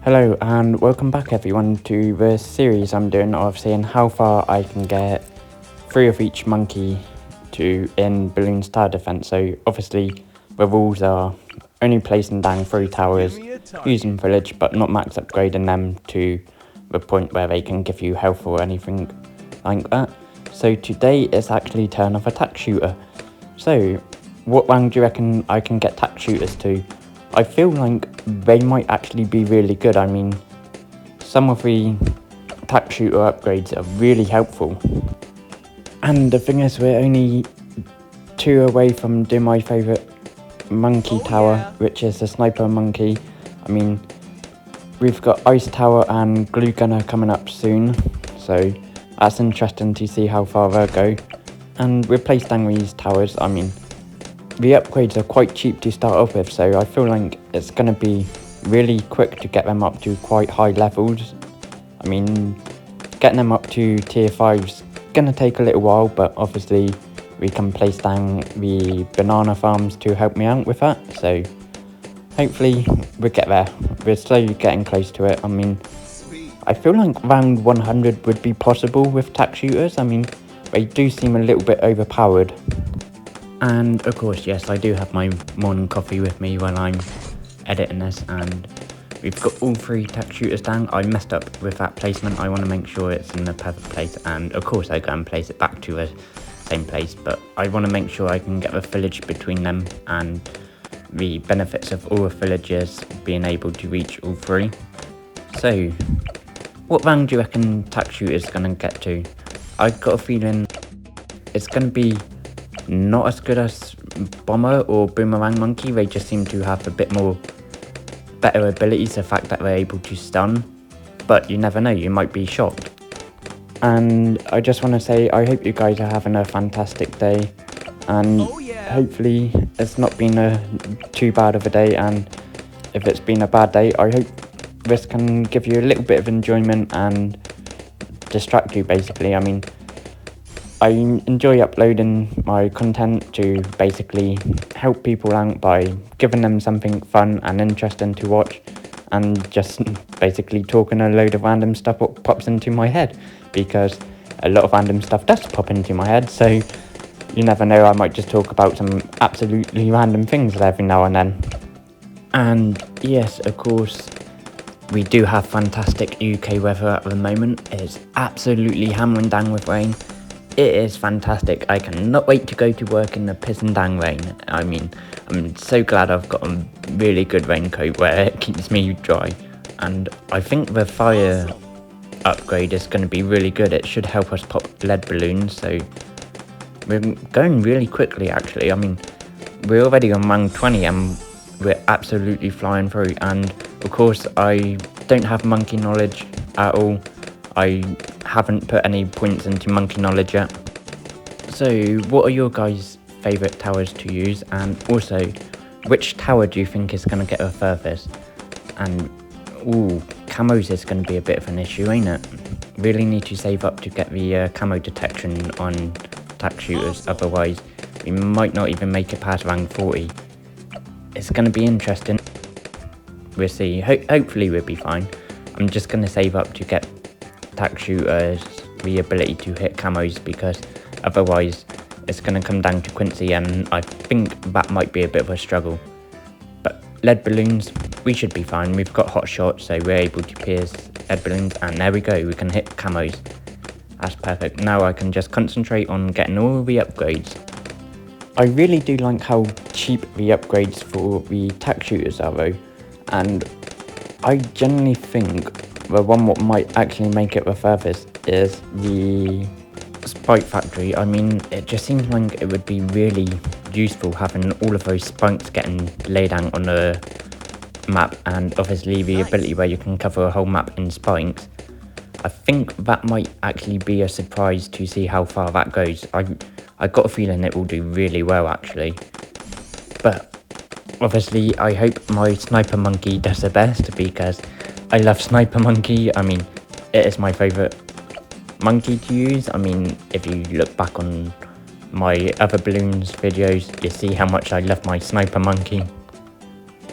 Hello and welcome back everyone to the series I'm doing of seeing how far I can get 3 of each monkey to in Bloons tower defense. So obviously the rules are only placing down 3 towers using village but not max upgrading them to the point where they can give you health or anything like that. So today it's actually turn of a tack shooter. So what rank do you reckon I can get tack shooters to? I feel like they might actually be really good. I mean, some of the tack shooter upgrades are really helpful. And the thing is, we're only 2 away from doing my favourite monkey tower, which is the sniper monkey. I mean, we've got ice tower and glue gunner coming up soon, so that's interesting to see how far they'll go. And replace these towers. I mean, the upgrades are quite cheap to start off with, so I feel like it's going to be really quick to get them up to quite high levels. I mean, getting them up to tier 5 is going to take a little while, but obviously we can place down the banana farms to help me out with that, so hopefully we'll get there. We're slowly getting close to it. I mean, I feel like round 100 would be possible with tack shooters. I mean, they do seem a little bit overpowered. And of course, yes, I do have my morning coffee with me while I'm editing this, and we've got all 3 tack shooters down. I messed up with that placement. I want to make sure it's in the perfect place, and of course I go and place it back to the same place, but I want to make sure I can get the village between them and the benefits of all the villagers being able to reach all 3. So, what rank do you reckon tack shooter's going to get to? I've got a feeling it's going to be not as good as bomber or boomerang monkey. They just seem to have a bit more better abilities, the fact that they're able to stun, but you never know, you might be shocked. And I just want to say I hope you guys are having a fantastic day, and hopefully it's not been too bad of a day, and if it's been a bad day, I hope this can give you a little bit of enjoyment and distract you basically. I mean, I enjoy uploading my content to basically help people out by giving them something fun and interesting to watch, and just basically talking a load of random stuff what pops into my head, because a lot of random stuff does pop into my head, so you never know, I might just talk about some absolutely random things every now and then. And yes, of course, we do have fantastic UK weather at the moment. It's absolutely hammering down with rain. It is fantastic. I cannot wait to go to work in the pissing down rain. I mean, I'm so glad I've got a really good raincoat where it keeps me dry. And I think the fire upgrade is going to be really good. It should help us pop lead balloons. So we're going really quickly actually. I mean, we're already on rank 20 and we're absolutely flying through. And of course, I don't have monkey knowledge at all. I haven't put any points into monkey knowledge yet. So what are your guys' favourite towers to use, and also which tower do you think is going to get the furthest? And ooh, camos is going to be a bit of an issue, ain't it? Really need to save up to get the camo detection on tack shooters, otherwise we might not even make it past rank 40. It's going to be interesting. We'll see. Hopefully we'll be fine. I'm just going to save up to get tack shooters the ability to hit camos, because otherwise it's going to come down to Quincy, and I think that might be a bit of a struggle. But lead balloons, we should be fine. We've got hot shots, so we're able to pierce lead balloons, and there we go, we can hit camos. That's perfect. Now I can just concentrate on getting all the upgrades. I really do like how cheap the upgrades for the tack shooters are though, and I generally think the one what might actually make it the furthest is the spike factory. I mean, it just seems like it would be really useful having all of those spikes getting laid out on the map, and obviously the ability where you can cover a whole map in spikes. I think that might actually be a surprise to see how far that goes. I got a feeling it will do really well actually, but obviously I hope my sniper monkey does the best, because I love sniper monkey. I mean, it is my favourite monkey to use. I mean, if you look back on my other Bloons videos, you see how much I love my sniper monkey.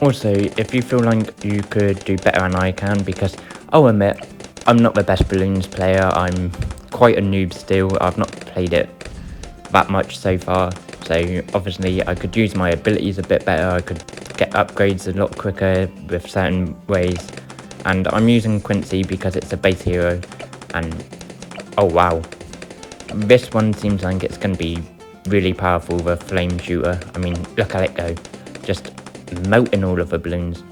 Also, if you feel like you could do better than I can, because I'll admit, I'm not the best Bloons player, I'm quite a noob still, I've not played it that much so far, so obviously I could use my abilities a bit better, I could get upgrades a lot quicker with certain ways, and I'm using Quincy because it's a base hero, and oh wow, this one seems like it's going to be really powerful, the flame shooter. I mean, look at it go, just melting all of the balloons.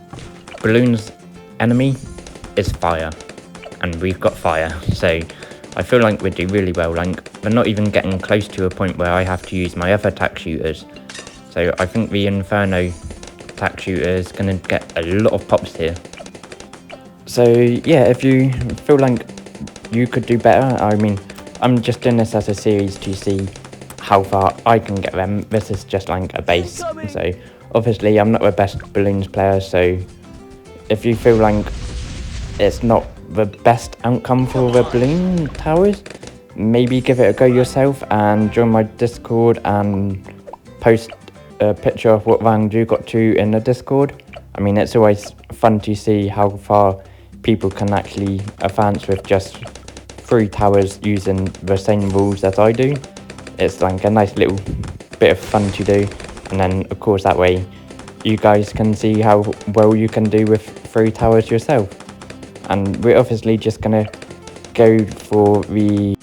Bloons' enemy is fire, and we've got fire, so I feel like we do really well. Like, we're not even getting close to a point where I have to use my other tack shooters, so I think the Inferno tack shooter is going to get a lot of pops here. So yeah, if you feel like you could do better, I mean, I'm just doing this as a series to see how far I can get them. This is just like a base, so obviously I'm not the best Bloons player, so if you feel like it's not the best outcome for the balloon towers, maybe give it a go yourself and join my Discord and post a picture of what round you got to in the Discord. I mean, it's always fun to see how far people can actually advance with just 3 towers using the same rules as I do. It's like a nice little bit of fun to do, and then of course that way you guys can see how well you can do with 3 towers yourself. And we're obviously just gonna go for the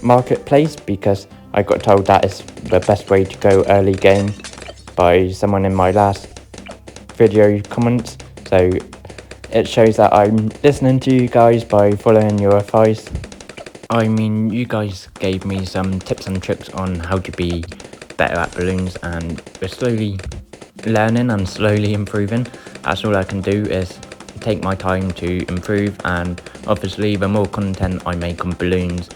marketplace because I got told that is the best way to go early game by someone in my last video comments, so it shows that I'm listening to you guys by following your advice. I mean, you guys gave me some tips and tricks on how to be better at balloons, and we're slowly learning and slowly improving. That's all I can do is take my time to improve, and obviously the more content I make on balloons,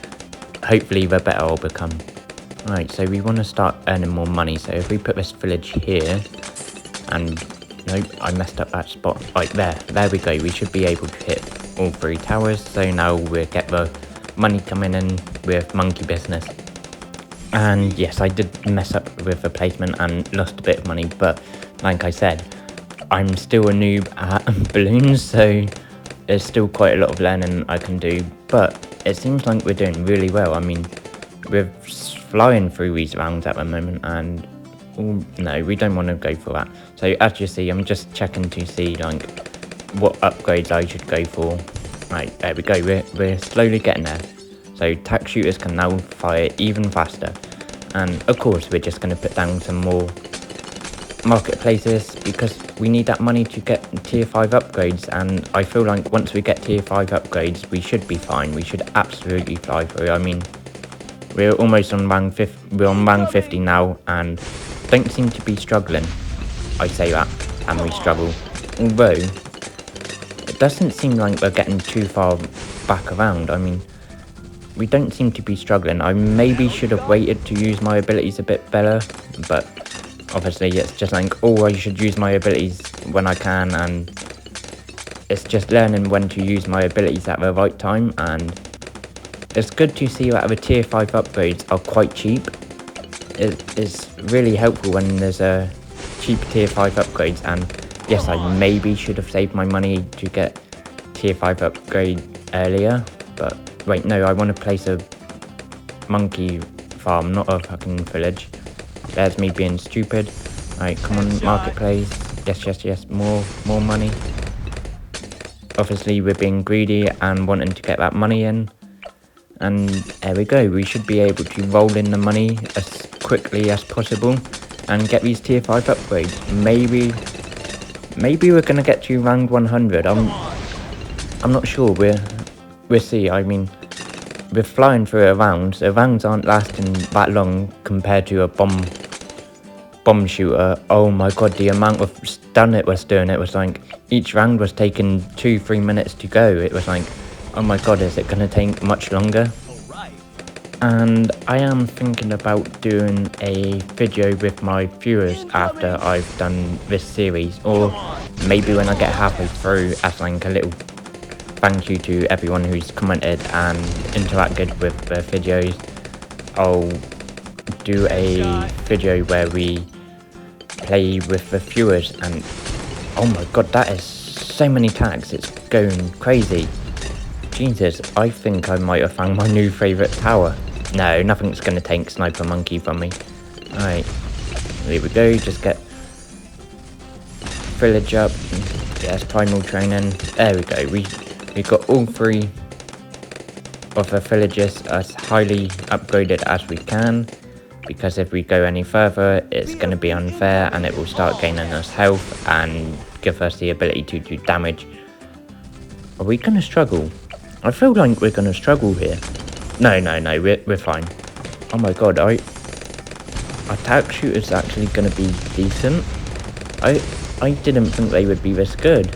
hopefully the better I'll become. Right, so we want to start earning more money, so if we put this village here, and nope, I messed up that spot. Right, there we go, we should be able to hit all 3 towers, so now we'll get the money coming in with monkey business. And yes, I did mess up with the placement and lost a bit of money, but like I said, I'm still a noob at balloons, so there's still quite a lot of learning I can do, but it seems like we're doing really well. I mean, we're flying through these rounds at the moment, and no, we don't want to go for that. So as you see, I'm just checking to see like what upgrades I should go for. Right, there we go, we're slowly getting there. So tack shooters can now fire even faster, and of course we're just going to put down some more marketplaces because we need that money to get tier 5 upgrades, and I feel like once we get tier 5 upgrades we should be fine, we should absolutely fly through. I mean, we're almost on rank 50, we're on rank 50 now and don't seem to be struggling. I say that and we struggle, although it doesn't seem like we're getting too far back around. I mean, we don't seem to be struggling. I maybe should have waited to use my abilities a bit better, but obviously it's just like, oh, I should use my abilities when I can, and it's just learning when to use my abilities at the right time. And it's good to see that the tier 5 upgrades are quite cheap. It's really helpful when there's a cheap tier 5 upgrades, and yes, I maybe should have saved my money to get tier 5 upgrade earlier, but wait, no, I want to place a monkey farm, not a fucking village. There's me being stupid. Right, come on, marketplace. Yes, more money. Obviously, we're being greedy and wanting to get that money in. And there we go, we should be able to roll in the money as quickly as possible and get these tier 5 upgrades. Maybe we're gonna get to round 100. I'm not sure. We'll see. I mean, we're flying through the rounds aren't lasting that long compared to a bomb shooter. Oh my god, the amount of stun it was doing, it was like each round was taking 2-3 minutes to go. It was like, oh my god, is it gonna take much longer? And I am thinking about doing a video with my viewers after I've done this series, or maybe when I get halfway through as like a little thank you to everyone who's commented and interacted with the videos. I'll do a video where we play with the viewers, and oh my god, that is so many tags, it's going crazy. Jesus, I think I might have found my new favourite tower. No, nothing's going to take Sniper Monkey from me. Alright, here we go, just get village up. Yes, primal training. There we go, we got all 3 of the villages as highly upgraded as we can, because if we go any further it's going to be unfair and it will start gaining us health and give us the ability to do damage. Are we going to struggle? I feel like we're going to struggle here. No, we're fine. Oh my god, our Tack shooter's actually going to be decent. I didn't think they would be this good.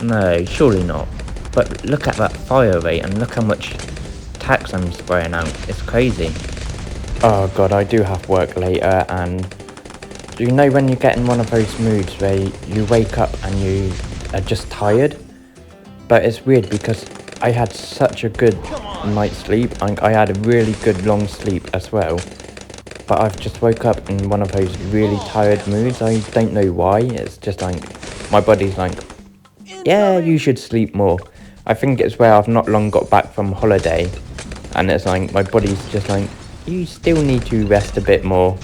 No, surely not. But look at that fire rate and look how much attacks I'm spraying out. It's crazy. Oh god, I do have work later, and do you know when you get in one of those moods where you wake up and you are just tired? But it's weird because I had such a good night's sleep, and I had a really good long sleep as well. But I've just woke up in one of those really tired moods. I don't know why. It's just like, my body's like, yeah, you should sleep more. I think it's where I've not long got back from holiday, and it's like, my body's just like, you still need to rest a bit more.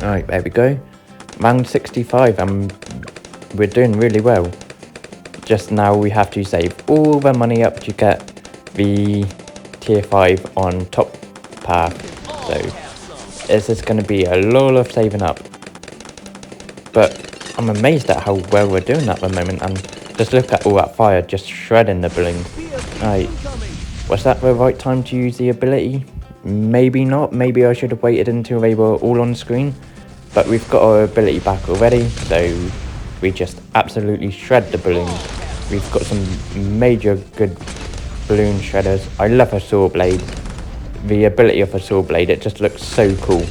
Alright, there we go. Round 65, and we're doing really well. Just now we have to save all the money up to get the tier 5 on top path. So this is going to be a lot of saving up. But I'm amazed at how well we're doing at the moment, and just look at all that fire just shredding the balloon. Right, was that the right time to use the ability? Maybe not, maybe I should have waited until they were all on screen. But we've got our ability back already, so we just absolutely shred the balloons. We've got some major good balloon shredders. I love a saw blade. The ability of a saw blade, it just looks so cool.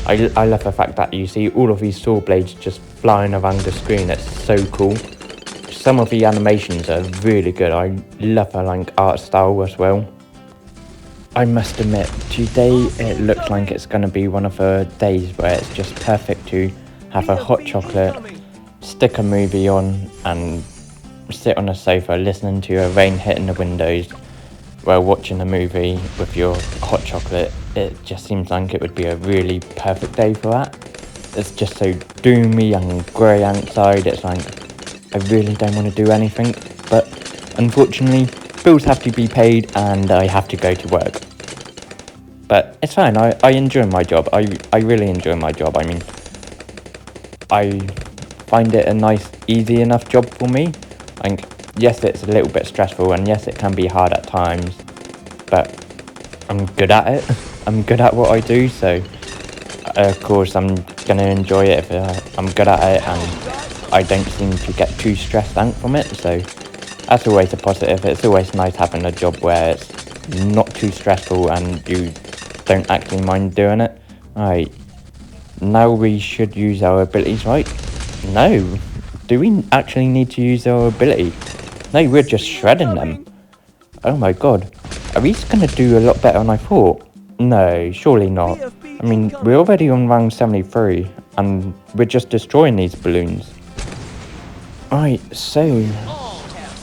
I love the fact that you see all of these saw blades just flying around the screen. It's so cool. Some of the animations are really good. I love the like art style as well. I must admit, today it looks like it's going to be one of the days where it's just perfect to have a hot chocolate, stick a movie on, and sit on a sofa listening to a rain hitting the windows while watching a movie with your hot chocolate. It just seems like it would be a really perfect day for that. It's just so doomy and grey outside. It's like, I really don't want to do anything, but unfortunately bills have to be paid and I have to go to work. But it's fine, I enjoy my job. I really enjoy my job. I mean, I find it a nice, easy enough job for me. Like, yes, it's a little bit stressful, and yes, it can be hard at times, but I'm good at it. I'm good at what I do, so of course I'm gonna enjoy it if I'm good at it, and I don't seem to get too stressed out from it. So that's always a positive. It's always nice having a job where it's not too stressful and you don't actually mind doing it. Right, now we should use our abilities, right? No. Do we actually need to use our ability? No, we're just shredding them. Oh my god. Are these going to do a lot better than I thought? No, surely not. I mean, we're already on round 73, and we're just destroying these balloons. Right, so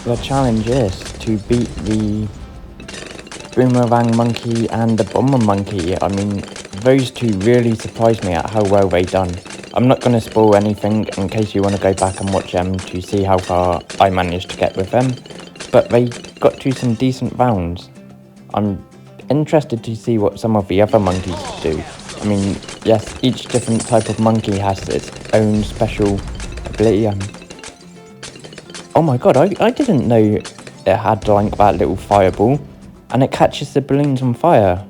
the challenge is to beat the boomerang monkey and the bomber monkey. I mean, those two really surprised me at how well they done. I'm not going to spoil anything in case you want to go back and watch them to see how far I managed to get with them, but they got to some decent rounds. I'm interested to see what some of the other monkeys do. I mean, yes, each different type of monkey has its own special ability. Oh my god, I didn't know it had like that little fireball, and it catches the balloons on fire.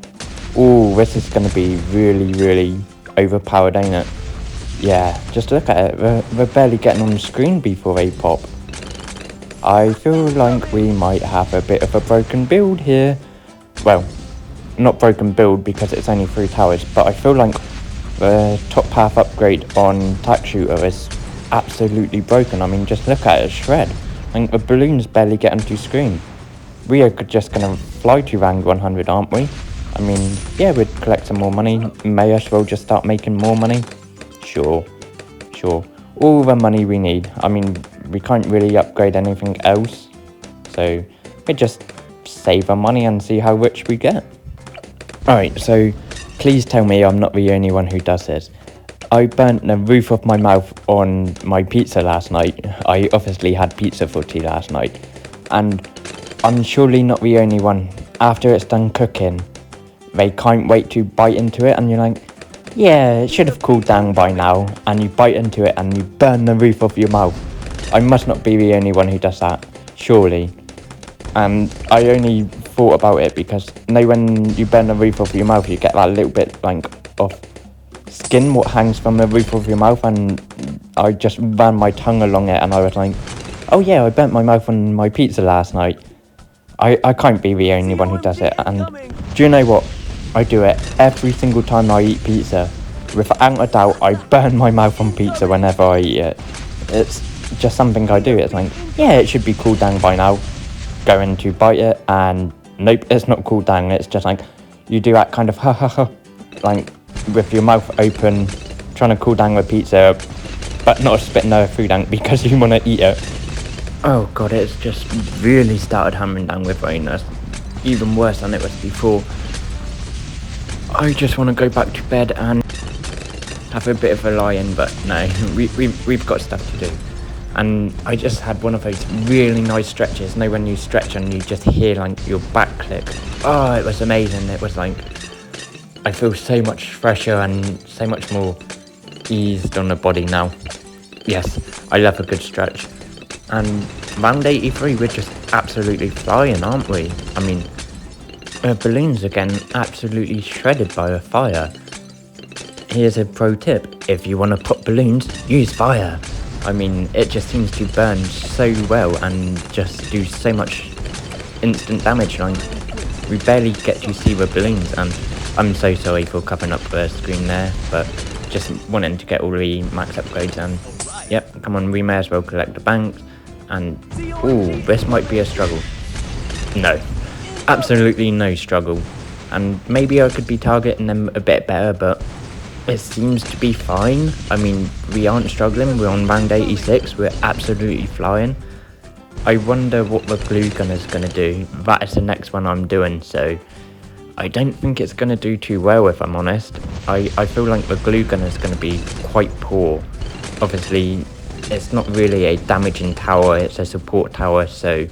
Oh, this is going to be really, really overpowered, ain't it? Yeah, just look at it, we're barely getting on the screen before they pop. I feel like we might have a bit of a broken build here. Well, not broken build because it's only 3 towers, but I feel like the top path upgrade on Tack Shooter is absolutely broken. I mean, just look at it shred. Like, the balloon's barely getting to screen. We are just going to fly to rank 100, aren't we? I mean, yeah, we'd collect some more money. May as well just start making more money. Sure. All the money we need. I mean, we can't really upgrade anything else. So we just save our money and see how rich we get. Alright, so please tell me I'm not the only one who does this. I burnt the roof of my mouth on my pizza last night. I obviously had pizza for tea last night. And I'm surely not the only one. After it's done cooking, they can't wait to bite into it and you're like, yeah, it should have cooled down by now. And you bite into it and you burn the roof of your mouth. I must not be the only one who does that, surely. And I only thought about it because when you burn the roof of your mouth, you get that little bit like of skin what hangs from the roof of your mouth, and I just ran my tongue along it and I was like, oh yeah, I burnt my mouth on my pizza last night. I can't be the only one who does it. And do you know what? I do it every single time I eat pizza. Without a doubt, I burn my mouth on pizza whenever I eat it. It's just something I do. It's like, yeah, it should be cooled down by now. Going to bite it and nope, it's not cooled down. It's just like you do that kind of ha ha ha, like with your mouth open, trying to cool down the pizza, but not spitting the food out because you want to eat it. Oh god, it's just really started hammering down with rain. That's even worse than it was before. I just want to go back to bed and have a bit of a lie-in, but no, we've got stuff to do. And I just had one of those really nice stretches. You know when you stretch and you just hear like your back click. Oh, it was amazing. It was like, I feel so much fresher and so much more eased on the body now. Yes, I love a good stretch. And round 83, we're just absolutely flying, aren't we? I mean, Bloons again, absolutely shredded by a fire. Here's a pro tip: if you want to put balloons, use fire. I mean, it just seems to burn so well and just do so much instant damage. Like, we barely get to see the balloons, and I'm so sorry for covering up the screen there, but just wanting to get all the max upgrades. And yep, come on, we may as well collect the banks. And ooh, this might be a struggle. No, absolutely no struggle. And maybe I could be targeting them a bit better, but it seems to be fine. I mean, we aren't struggling. We're on round 86. We're absolutely flying. I wonder what the glue gunner's going to do. That is the next one I'm doing, so I don't think it's going to do too well, if I'm honest. I feel like the glue gunner's going to be quite poor. Obviously, it's not really a damaging tower, it's a support tower, so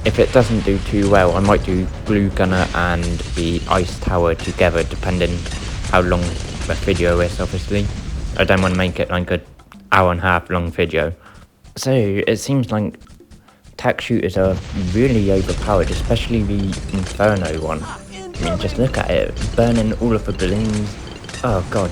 if it doesn't do too well, I might do glue gunner and the ice tower together, depending how long the video is, obviously. I don't want to make it like an hour and a half long video. So it seems like Tack shooters are really overpowered, especially the Inferno one. I mean, just look at it, burning all of the balloons. Oh god.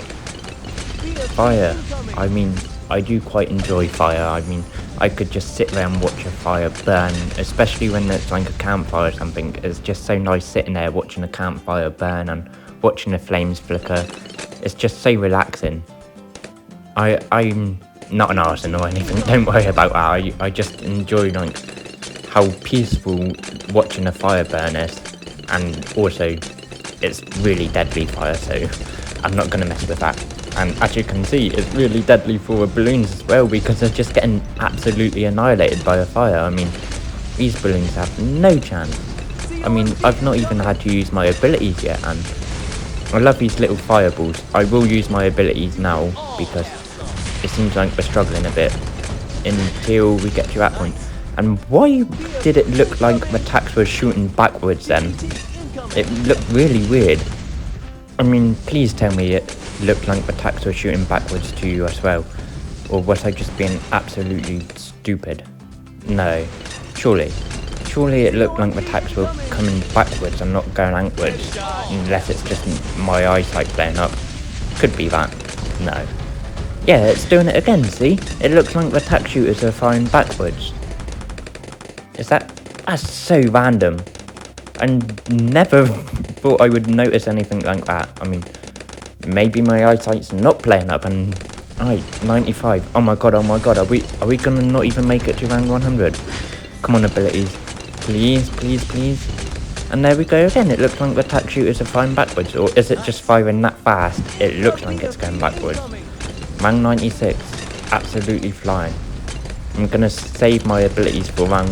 Fire. I mean, I do quite enjoy fire. I mean, I could just sit there and watch a fire burn, especially when it's like a campfire or something. It's just so nice sitting there watching a campfire burn and watching the flames flicker. It's just so relaxing. I'm not an arson or anything, don't worry about that. I just enjoy like how peaceful watching a fire burn is, and also it's really deadly fire, so I'm not going to mess with that. And as you can see, it's really deadly for the balloons as well, because they're just getting absolutely annihilated by the fire. I mean, these balloons have no chance. I mean, I've not even had to use my abilities yet, and I love these little fireballs. I will use my abilities now, because it seems like we're struggling a bit until we get to that point. And why did it look like the Tacks were shooting backwards then? It looked really weird. I mean, please tell me it looked like the Tacks were shooting backwards to you as well. Or was I just being absolutely stupid? No, surely it looked like the Tacks were coming backwards and not going outwards. Unless it's just my eyesight playing up. Could be that. No. Yeah, it's doing it again, see? It looks like the Tack shooters are firing backwards. That's so random. I never thought I would notice anything like that. I mean, maybe my eyesight's not playing up, and 95. Oh my god, are we gonna not even make it to round 100? Come on, abilities. Please. And there we go again. It looks like the Tack shooters are firing backwards, or is it just firing that fast? It looks like it's going backwards. Rank 96, absolutely flying. I'm gonna save my abilities for rank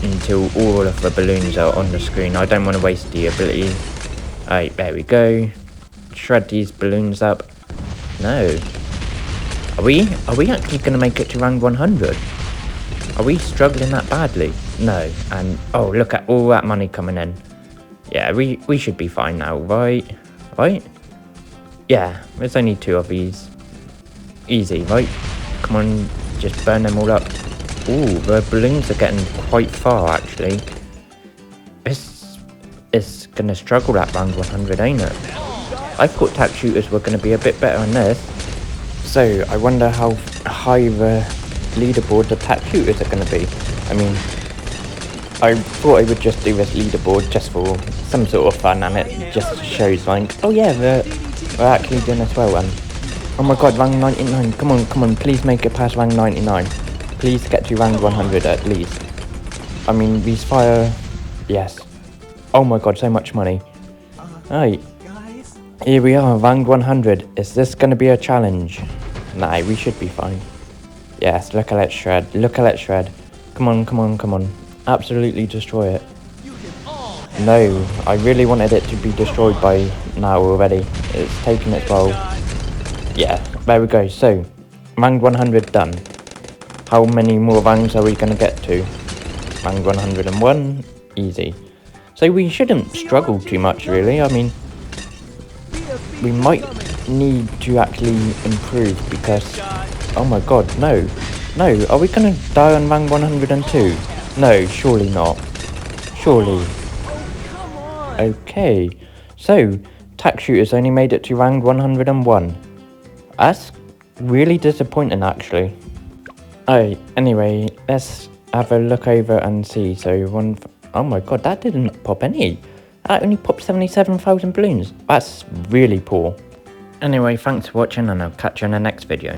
until all of the balloons are on the screen. I don't want to waste the ability. Alright, there we go. Shred these balloons up. No. Are we actually gonna make it to rank 100? Are we struggling that badly? No. And oh, look at all that money coming in. Yeah, we should be fine now, right? Right? Yeah, there's only 2 of these. Easy, right? Come on, just burn them all up. Ooh, the balloons are getting quite far, actually. It's gonna struggle at round 100, ain't it? I thought tack shooters were gonna be a bit better on this. So, I wonder how high the leaderboard the tack shooters are gonna be. I mean, I thought I would just do this leaderboard just for some sort of fun, and it just shows like, oh yeah, we're actually doing this well, and oh my god, rank 99, come on, please make it past rank 99. Please get to rank 100 at least. I mean, these fire, yes. Oh my god, so much money. Right, here we are, rank 100. Is this gonna be a challenge? Nah, we should be fine. Yes, look at that shred, look at that shred. Come on. Absolutely destroy it. No, I really wanted it to be destroyed by now already. It's taken its toll. Yeah, there we go. So, rank 100 done. How many more ranks are we going to get to? Rank 101, easy. So we shouldn't struggle too much really. I mean, we might need to actually improve because, oh my god, no. Are we going to die on rank 102? No, surely not. Surely. Okay, so tack shooters only made it to rank 101. That's really disappointing actually. Alright, anyway, let's have a look over and see. So oh my god, that didn't pop any. That only popped 77,000 balloons. That's really poor. Anyway, thanks for watching and I'll catch you in the next video.